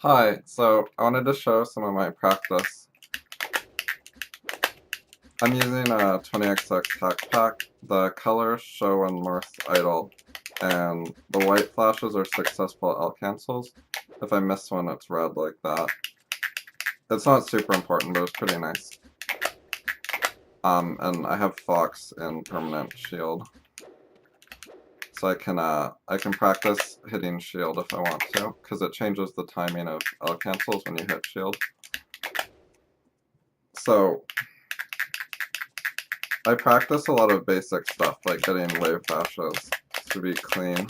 Hi, so I wanted to show some of my practice. I'm using a 20XX hack pack. The colors show when Mirth's idle, and the white flashes are successful L cancels. If I miss one, it's red like that. It's not super important, but it's pretty nice. And I have Fox in permanent shield. So I can practice hitting shield if I want to, because it changes the timing of L cancels when you hit shield. So I practice a lot of basic stuff, like getting wave dashes to be clean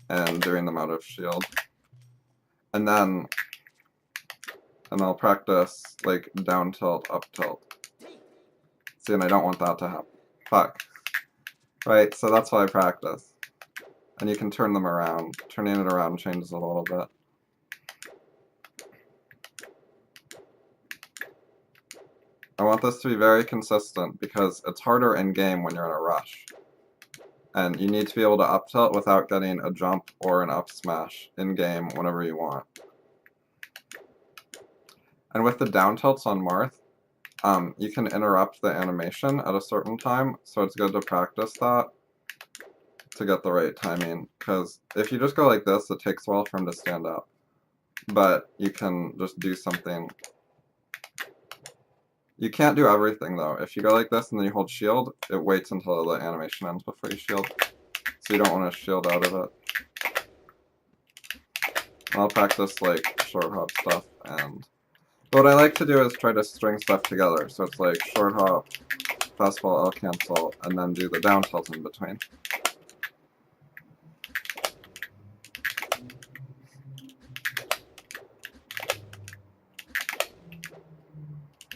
and doing them out of shield. And then I'll practice like down tilt, up tilt. See, and I don't want that to happen. Fuck. Right, so that's why I practice. And you can turn them around. Turning it around changes a little bit. I want this to be very consistent because it's harder in game when you're in a rush. And you need to be able to up tilt without getting a jump or an up smash in game whenever you want. And with the down tilts on Marth, you can interrupt the animation at a certain time, so it's good to practice that to get the right timing, because if you just go like this, it takes a while for him to stand up. But you can just do something. You can't do everything though. If you go like this and then you hold shield, it waits until the animation ends before you shield. So you don't want to shield out of it. I'll practice like short hop stuff, and what I like to do is try to string stuff together. So it's like short hop, fastball, L cancel, and then do the down tilt in between.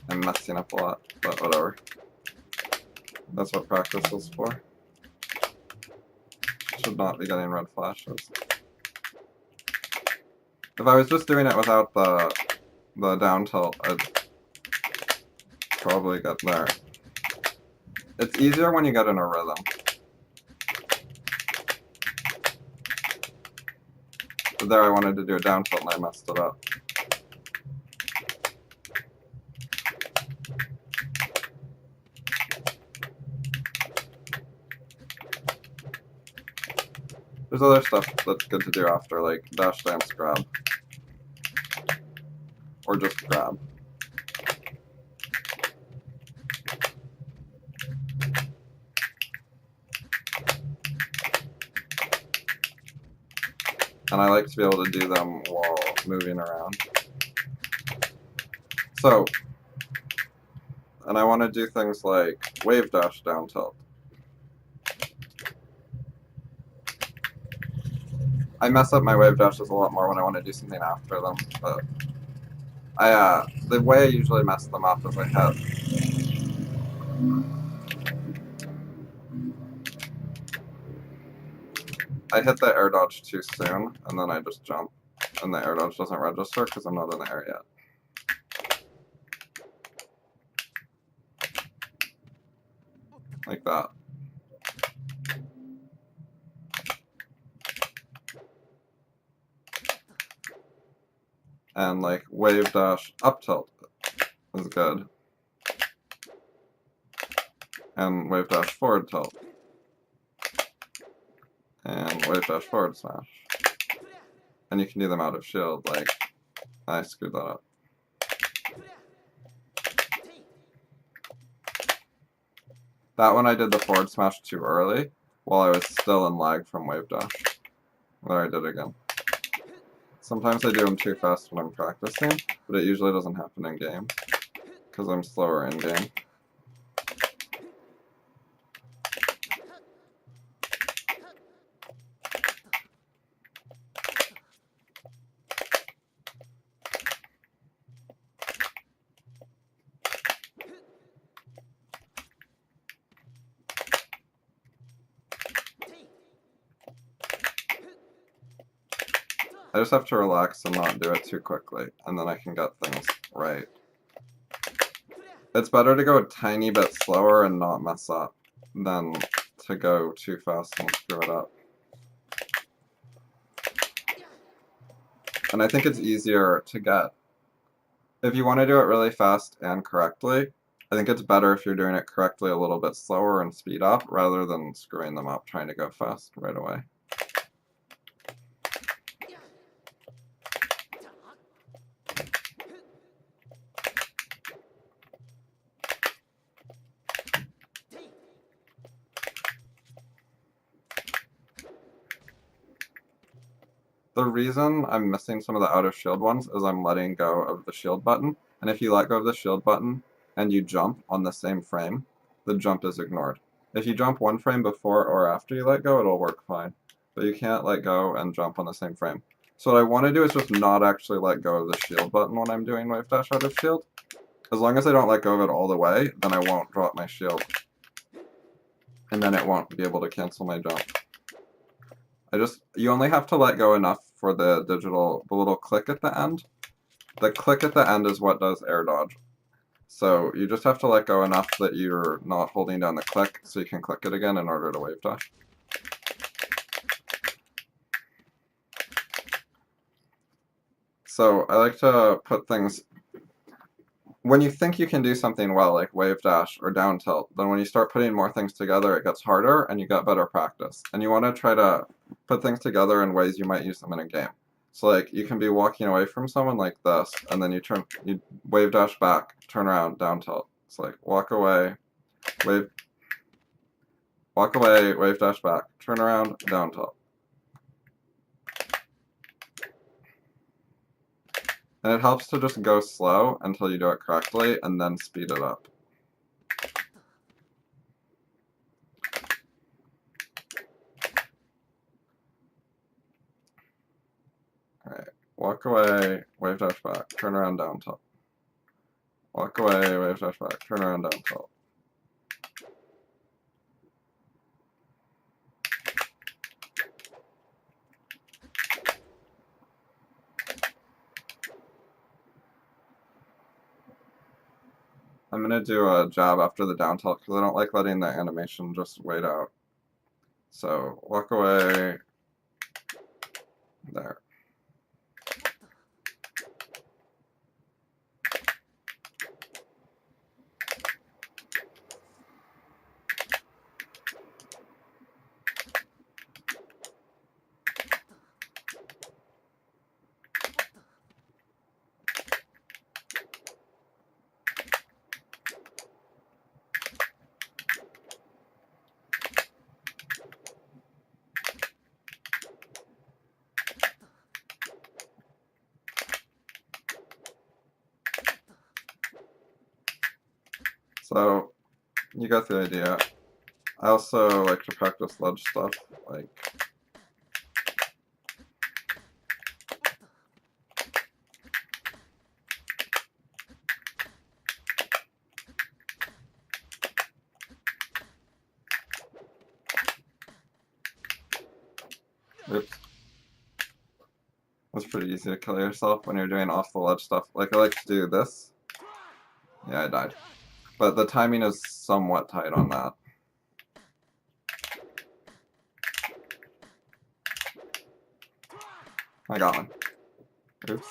I'm messing up a lot, but whatever. That's what practice is for. Should not be getting red flashes. If I was just doing it without the down tilt, I'd probably get there. It's easier when you get in a rhythm. But there I wanted to do a down tilt and I messed it up. There's other stuff that's good to do after, like dash dance grab. Or just grab. And I like to be able to do them while moving around. So, and I want to do things like wave dash down tilt. I mess up my wave dashes a lot more when I want to do something after them, but the way I usually mess them up is I hit the air dodge too soon, and then I just jump, and the air dodge doesn't register because I'm not in the air yet. Like that. And like wave dash up tilt is good. And wave dash forward tilt. And wave dash forward smash. And you can do them out of shield, like I screwed that up. That one I did the forward smash too early while I was still in lag from wave dash. There I did again. Sometimes I do them too fast when I'm practicing, but it usually doesn't happen in game because I'm slower in game. I just have to relax and not do it too quickly, and then I can get things right. It's better to go a tiny bit slower and not mess up than to go too fast and screw it up. And I think it's easier to get. If you want to do it really fast and correctly, I think it's better if you're doing it correctly a little bit slower and speed up rather than screwing them up trying to go fast right away. The reason I'm missing some of the out of shield ones is I'm letting go of the shield button, and if you let go of the shield button and you jump on the same frame, the jump is ignored. If you jump one frame before or after you let go, it'll work fine, but you can't let go and jump on the same frame. So what I want to do is just not actually let go of the shield button when I'm doing wave dash out of shield. As long as I don't let go of it all the way, then I won't drop my shield, and then it won't be able to cancel my jump. You only have to let go enough for the little click at the end. The click at the end is what does air dodge. So you just have to let go enough that you're not holding down the click so you can click it again in order to wave dash. So I like to put things, when you think you can do something well, like wave dash or down tilt, then when you start putting more things together, it gets harder and you get better practice. And you want to try to put things together in ways you might use them in a game. So like you can be walking away from someone like this, and then you wave dash back, turn around, down tilt. It's like walk away, wave dash back, turn around, down tilt. And it helps to just go slow until you do it correctly and then speed it up. Alright, walk away, wave dash back, turn around, down tilt. Walk away, wave dash back, turn around, down tilt. I'm going to do a jab after the down tilt because I don't like letting the animation just wait out. So walk away, there. So you got the idea. I also like to practice ledge stuff, like oops. It's pretty easy to kill yourself when you're doing off the ledge stuff. Like I like to do this. Yeah, I died. But the timing is somewhat tight on that. I got one. Oops.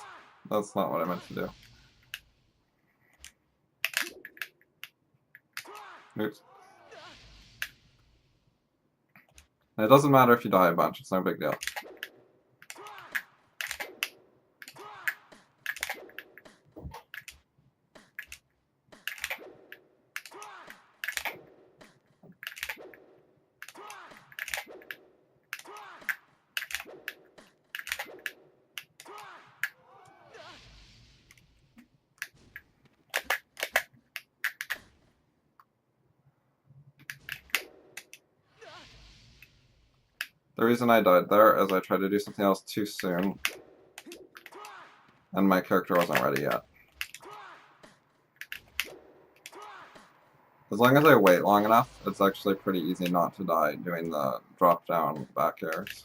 That's not what I meant to do. Oops. And it doesn't matter if you die a bunch, it's no big deal. The reason I died there is I tried to do something else too soon, and my character wasn't ready yet. As long as I wait long enough, it's actually pretty easy not to die doing the drop-down back airs.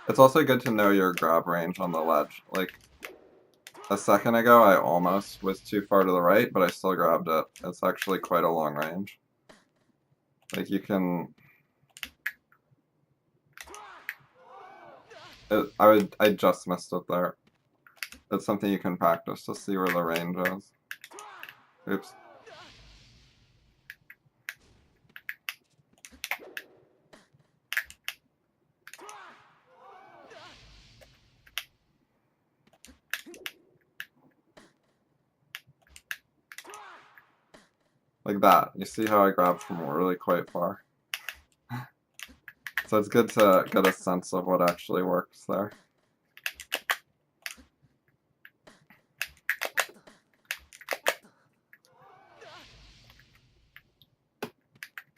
It's also good to know your grab range on the ledge. Like, a second ago I almost was too far to the right, but I still grabbed it. It's actually quite a long range. Like you can, I just missed it there. It's something you can practice to see where the range is. Oops. Like that. You see how I grabbed from really quite far? So it's good to get a sense of what actually works there.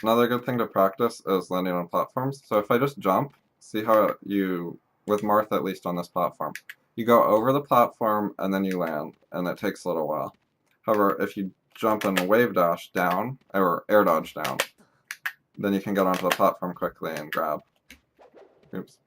Another good thing to practice is landing on platforms. So if I just jump, see how you, with Marth at least on this platform, you go over the platform and then you land, and it takes a little while. However, if you jump and wave dash down, or air dodge down, then you can get onto the platform quickly and grab. Oops.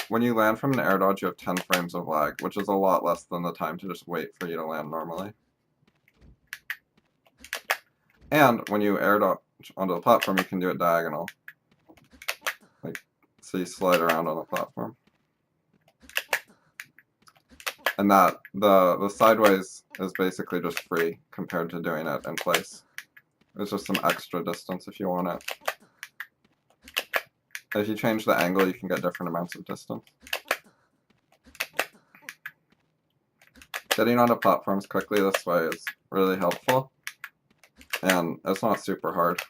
When you land from an air dodge, you have 10 frames of lag, which is a lot less than the time to just wait for you to land normally. And when you air dodge onto the platform, you can do it diagonal. Like, so you slide around on the platform. And that, the sideways is basically just free compared to doing it in place. It's just some extra distance if you want it. If you change the angle, you can get different amounts of distance. Getting onto platforms quickly this way is really helpful, and it's not super hard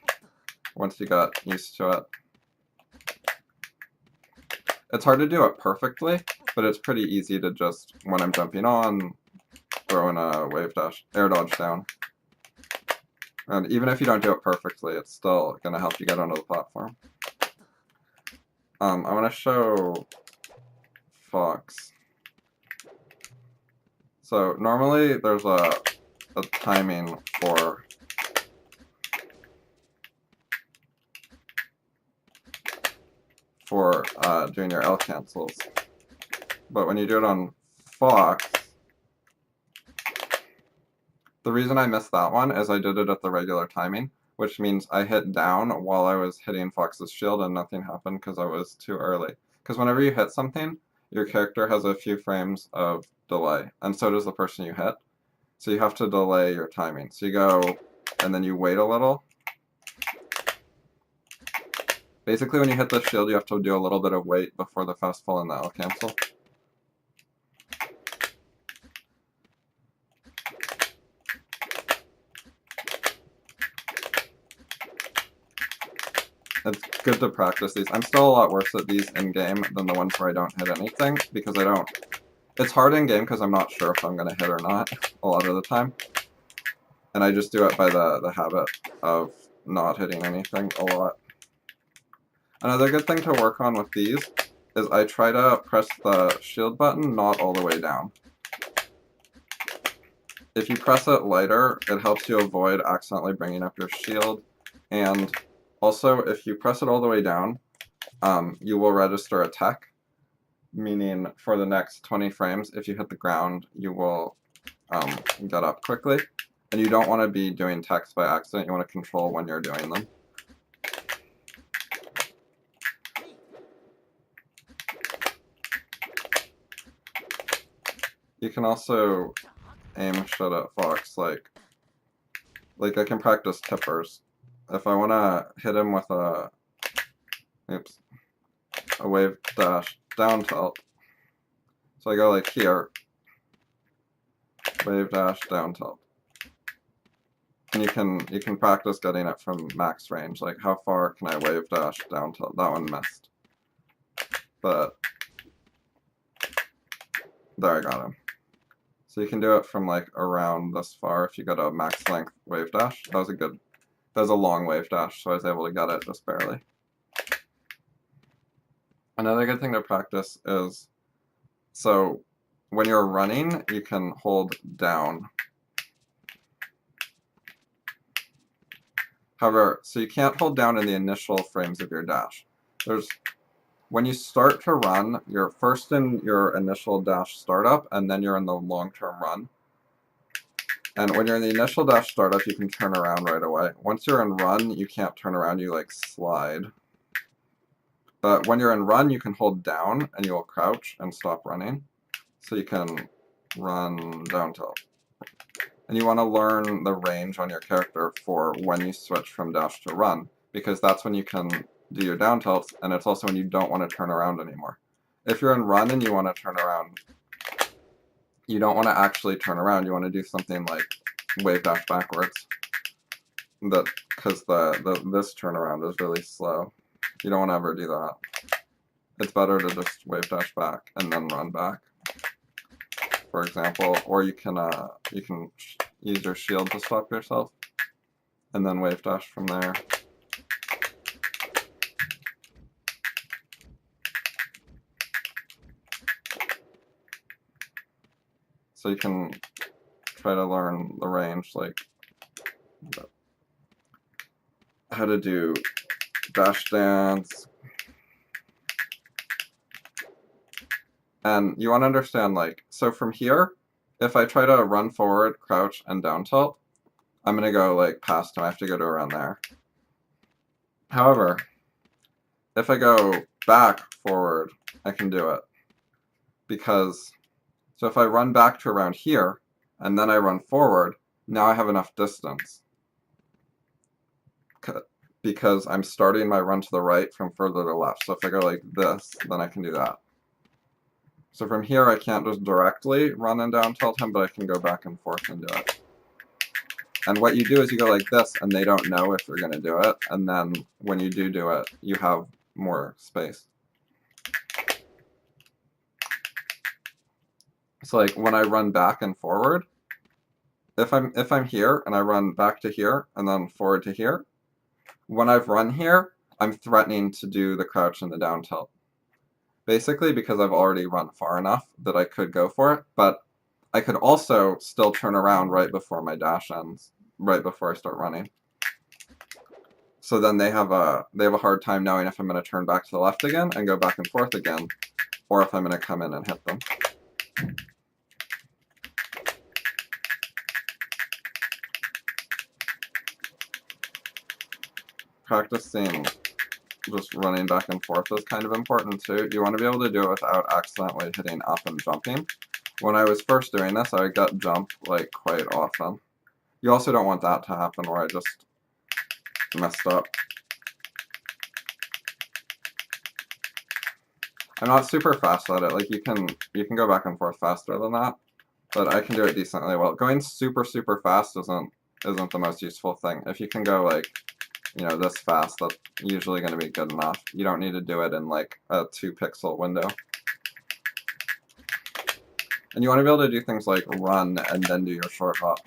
once you got used to it. It's hard to do it perfectly, but it's pretty easy to just, when I'm jumping on, throw in a wave dash, air dodge down. And even if you don't do it perfectly, it's still going to help you get onto the platform. I want to show Fox. So normally there's a timing for doing your L cancels, but when you do it on Fox, the reason I missed that one is I did it at the regular timing, which means I hit down while I was hitting Fox's shield and nothing happened because I was too early. Because whenever you hit something, your character has a few frames of delay, and so does the person you hit. So you have to delay your timing. So you go, and then you wait a little. Basically, when you hit the shield, you have to do a little bit of wait before the fast fall and the L cancel. It's good to practice these. I'm still a lot worse at these in-game than the ones where I don't hit anything, because I don't... It's hard in-game because I'm not sure if I'm going to hit or not a lot of the time. And I just do it by the habit of not hitting anything a lot. Another good thing to work on with these is I try to press the shield button not all the way down. If you press it lighter, it helps you avoid accidentally bringing up your shield, and also if you press it all the way down, you will register a tech, meaning for the next 20 frames, if you hit the ground, you will get up quickly, and you don't want to be doing techs by accident. You want to control when you're doing them. You can also aim shit at Fox, like I can practice tippers. If I want to hit him with a wave dash down tilt, so I go like here, wave dash down tilt, and you can practice getting it from max range. Like how far can I wave dash down tilt? That one missed, but there I got him. So you can do it from like around this far if you got a max length wave dash. That was a long wave dash, so I was able to get it just barely. Another good thing to practice is, so when you're running, you can hold down. However, so you can't hold down in the initial frames of your dash. When you start to run, you're first in your initial dash startup, and then you're in the long-term run. And when you're in the initial dash startup, you can turn around right away. Once you're in run, you can't turn around, you like slide. But when you're in run, you can hold down and you'll crouch and stop running. So you can run down tilt. And you want to learn the range on your character for when you switch from dash to run, because that's when you can do your down tilts, and it's also when you don't want to turn around anymore. If you're in run and you want to turn around, you don't want to actually turn around. You want to do something like wave dash backwards. Because this turnaround is really slow. You don't want to ever do that. It's better to just wave dash back and then run back, for example. Or you can use your shield to stop yourself, and then wave dash from there. So you can try to learn the range, like how to do dash dance. And you want to understand, like, so from here, if I try to run forward, crouch, and down tilt, I'm going to go, like, past him. I have to go to around there. However, if I go back, forward, I can do it. Because, so if I run back to around here, and then I run forward, now I have enough distance. Because I'm starting my run to the right from further to the left. So if I go like this, then I can do that. So from here, I can't just directly run and down tilt him, but I can go back and forth and do it. And what you do is you go like this, and they don't know if you're going to do it. And then when you do it, you have more space. So like when I run back and forward, if I'm here and I run back to here and then forward to here, when I've run here, I'm threatening to do the crouch and the down tilt. Basically because I've already run far enough that I could go for it, but I could also still turn around right before my dash ends, right before I start running. So then they have a hard time knowing if I'm going to turn back to the left again and go back and forth again, or if I'm going to come in and hit them. Practicing just running back and forth is kind of important too. You want to be able to do it without accidentally hitting up and jumping. When I was first doing this, I got jumped like quite often. You also don't want that to happen where I just messed up. I'm not super fast at it. Like you can go back and forth faster than that, but I can do it decently well. Going super fast isn't the most useful thing. If you can go like, you know, this fast, that's usually going to be good enough. You don't need to do it in like a 2-pixel window. And you want to be able to do things like run and then do your short hop.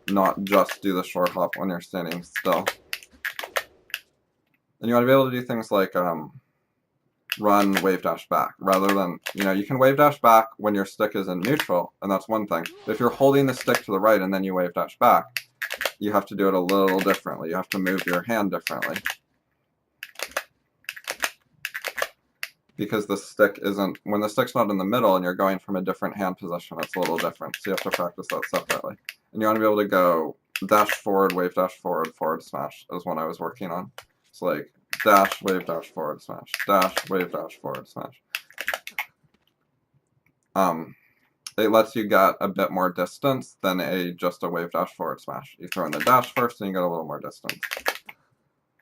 Not just do the short hop when you're standing still. And you want to be able to do things like run, wave dash back, rather than, you know, you can wave dash back when your stick is in neutral, and that's one thing. But if you're holding the stick to the right and then you wave dash back, you have to do it a little differently. You have to move your hand differently. Because the stick isn't, when the stick's not in the middle and you're going from a different hand position, it's a little different. So you have to practice that separately. And you want to be able to go dash forward, wave dash forward, forward smash is what I was working on. It's like dash, wave dash, forward smash, dash, wave dash, forward smash. It lets you get a bit more distance than just a wave dash forward smash. You throw in the dash first and you get a little more distance.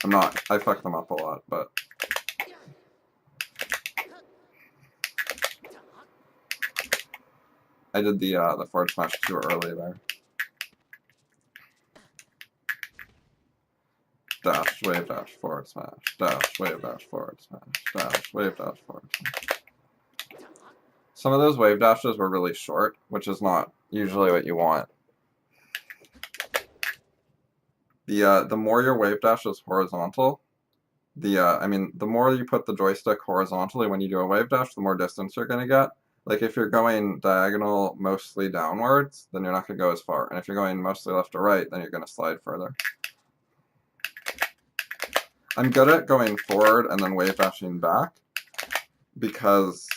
I fuck them up a lot, but I did the forward smash too early there. Dash, wave dash, forward smash, dash, wave dash, forward smash, dash, wave dash, forward smash. Some of those wave dashes were really short, which is not usually what you want. The more your wave dash is horizontal, the more you put the joystick horizontally when you do a wave dash, the more distance you're going to get. Like if you're going diagonal mostly downwards, then you're not going to go as far. And if you're going mostly left to right, then you're going to slide further. I'm good at going forward and then wave dashing back because,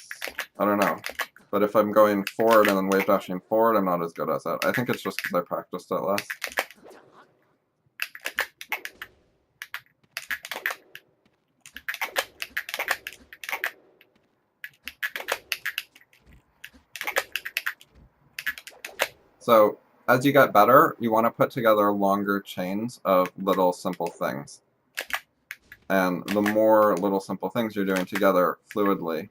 I don't know, But if I'm going forward and then wave dashing forward, I'm not as good as it. I think it's just because I practiced it less. So as you get better, you want to put together longer chains of little simple things. And the more little simple things you're doing together fluidly,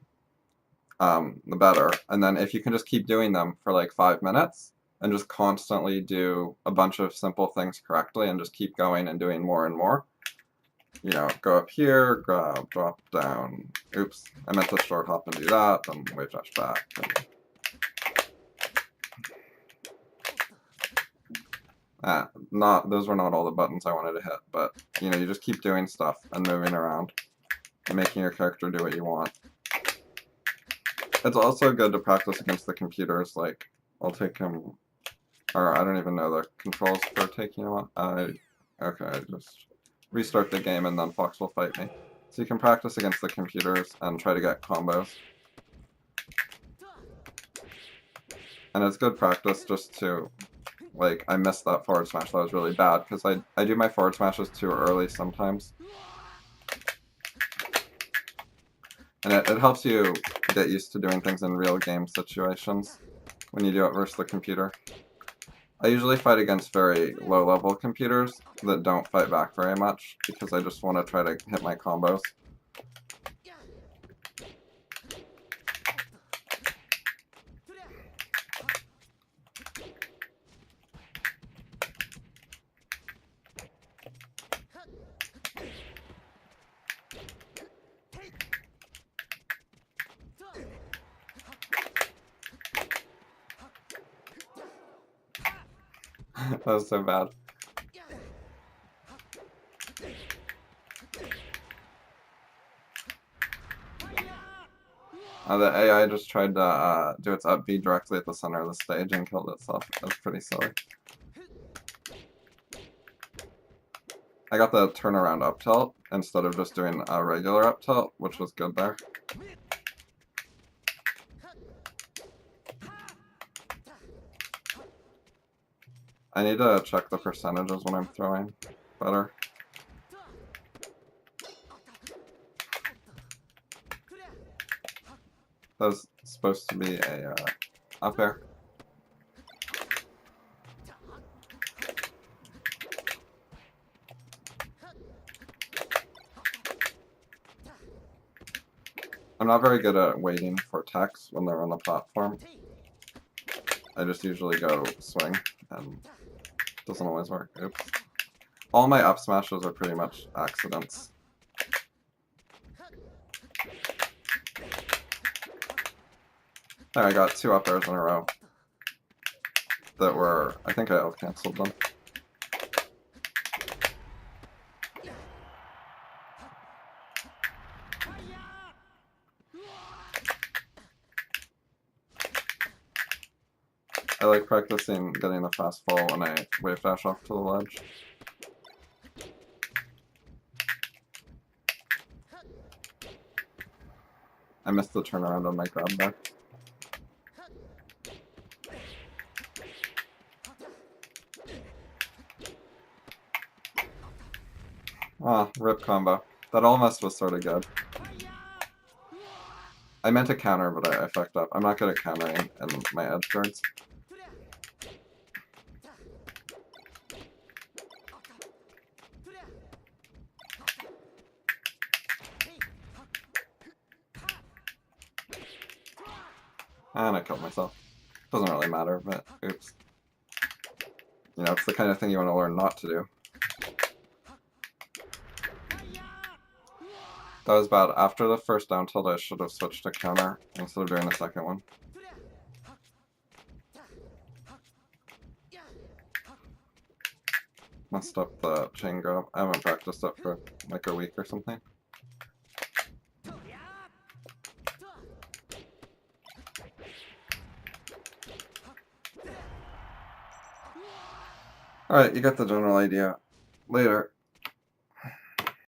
the better. And then if you can just keep doing them for like 5 minutes and just constantly do a bunch of simple things correctly and just keep going and doing more and more, you know, go up here, grab, drop down, oops, I meant to short hop and do that, then wave dash back. Those were not all the buttons I wanted to hit, but you know, you just keep doing stuff and moving around and making your character do what you want. It's also good to practice against the computers. Like, I'll take him, or I don't even know the controls for taking him on. Okay, I just restart the game and then Fox will fight me. So you can practice against the computers and try to get combos. And it's good practice just to, like, I missed that forward smash, that was really bad, because I do my forward smashes too early sometimes. And it helps you get used to doing things in real game situations when you do it versus the computer. I usually fight against very low-level computers that don't fight back very much, because I just want to try to hit my combos. That was so bad. The AI just tried to do its up B directly at the center of the stage and killed itself. That was pretty silly. I got the turnaround up tilt instead of just doing a regular up tilt, which was good there. I need to check the percentages when I'm throwing better. That was supposed to be a up air. I'm not very good at waiting for techs when they're on the platform. I just usually go swing, and it doesn't always work. Oops. All my up smashes are pretty much accidents. There, I got 2 up airs in a row that were, I think I out-cancelled them. I like practicing getting the fast fall when I wave dash off to the ledge. I missed the turnaround on my grab there. Ah, rip combo. That almost was sort of good. I meant to counter, but I fucked up. I'm not good at countering in my edge guards. And I killed myself. Doesn't really matter, but oops. You know, it's the kind of thing you want to learn not to do. That was bad. After the first down tilt, I should have switched to counter instead of doing the second one. Messed up the chain grab. I haven't practiced it for like a week or something. Alright, you got the general idea. Later.